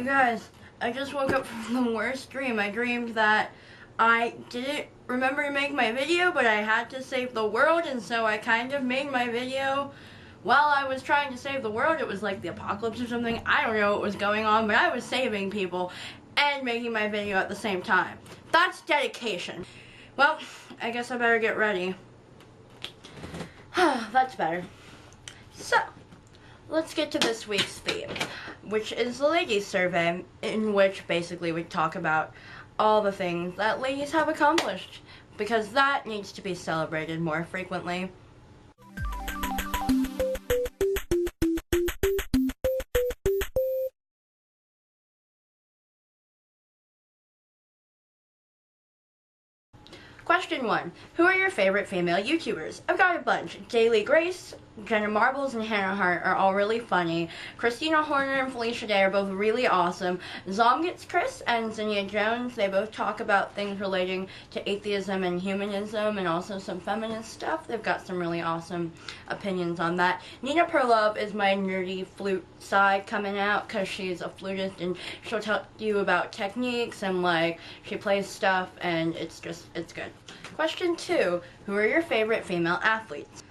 You guys, I just woke up from the worst dream. I dreamed that I didn't remember to make my video, but I had to save the world, and so I kind of made my video while I was trying to save the world. It was like the apocalypse or something. I don't know what was going on, but I was saving people and making my video at the same time. That's dedication. Well, I guess I better get ready. That's better. So, let's get to this week's theme, which is the ladies survey, in which basically we talk about all the things that ladies have accomplished, because that needs to be celebrated more frequently. Question 1. Who are your favorite female YouTubers? I've got a bunch. Daily Grace, Jenna Marbles, and Hannah Hart are all really funny. Christina Horner and Felicia Day are both really awesome. Zomgets Chris and Zinnia Jones, they both talk about things relating to atheism and humanism and also some feminist stuff. They've got some really awesome opinions on that. Nina Perlove is my nerdy flute side coming out because she's a flutist and she'll tell you about techniques and like she plays stuff and it's good. Question 2. Who are your favorite female athletes?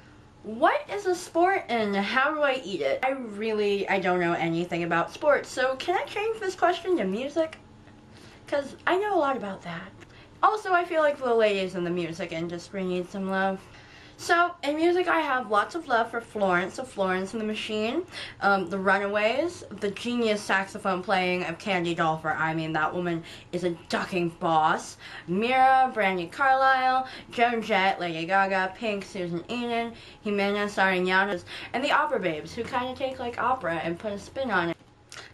What is a sport and how do I eat it? I don't know anything about sports, so can I change this question to music? Because I know a lot about that. Also, I feel like the ladies in the music industry need some love. So, in music I have lots of love for Florence of Florence and the Machine, the Runaways, the genius saxophone playing of Candy Dulfer. I mean, that woman is a ducking boss. Mirah, Brandie Carlile, Joan Jett, Lady Gaga, Pink, Susan Enan, Ximena Sarinana, and the Operababes, who kind of take like opera and put a spin on it.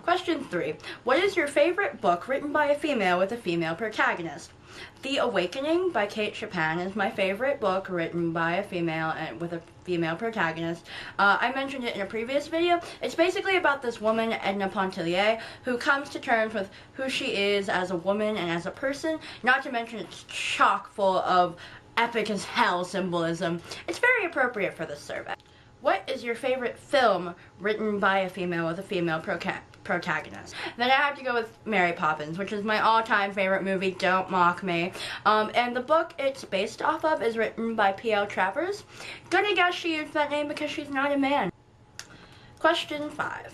Question 3. What is your favorite book written by a female with a female protagonist? The Awakening by Kate Chopin is my favorite book written by a female and with a female protagonist. I mentioned it in a previous video. It's basically about this woman, Edna Pontellier, who comes to terms with who she is as a woman and as a person. Not to mention it's chock full of epic as hell symbolism. It's very appropriate for this survey. What is your favorite film written by a female with a female protagonist? Then I have to go with Mary Poppins, which is my all-time favorite movie, don't mock me. And the book it's based off of is written by P.L. Travers. Gonna guess she used that name because she's not a man. Question 5.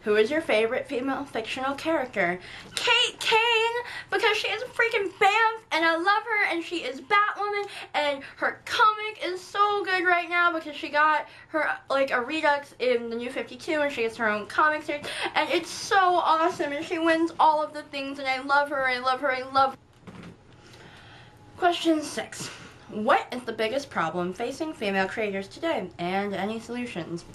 Who is your favorite female fictional character? Kate Kane, because she is a freaking BAMF, and I love her, and she is Batwoman, and her comic is so good right now because she got her, like, a Redux in the New 52, and she gets her own comic series, and it's so awesome, and she wins all of the things, and I love her, I love her, I love her. Question 6. What is the biggest problem facing female creators today, and any solutions?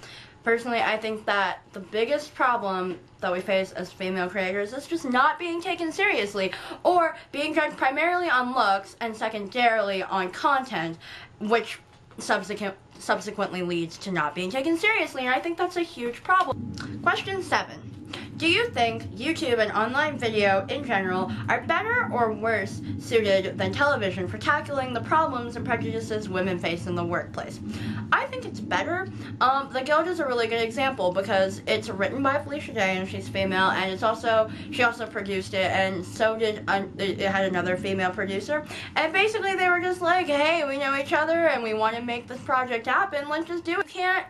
Personally, I think that the biggest problem that we face as female creators is just not being taken seriously, or being judged primarily on looks and secondarily on content, which subsequently leads to not being taken seriously, and I think that's a huge problem. Question 7. Do you think YouTube and online video in general are better or worse suited than television for tackling the problems and prejudices women face in the workplace? I think it's better. The Guild is a really good example because it's written by Felicia Day and she's female, and she also produced it, and so did it had another female producer, and basically they were just like, hey, we know each other and we want to make this project happen, let's just do it.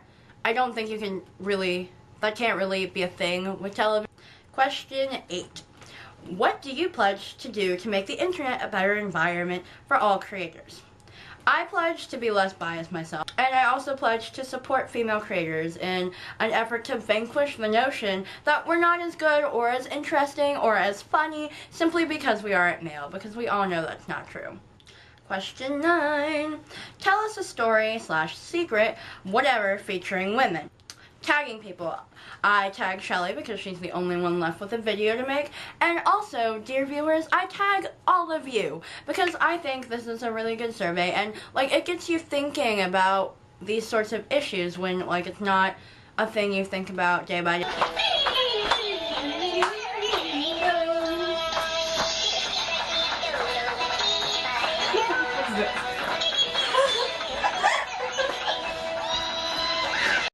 I don't think you can really, that can't really be a thing with television. Question 8. What do you pledge to do to make the internet a better environment for all creators? I pledge to be less biased myself, and I also pledge to support female creators in an effort to vanquish the notion that we're not as good or as interesting or as funny simply because we aren't male, because we all know that's not true. Question 9. Tell us a story / secret, whatever, featuring women. Tagging people. I tag Shelly because she's the only one left with a video to make, and also, dear viewers, I tag all of you because I think this is a really good survey, and like it gets you thinking about these sorts of issues when like it's not a thing you think about day by day.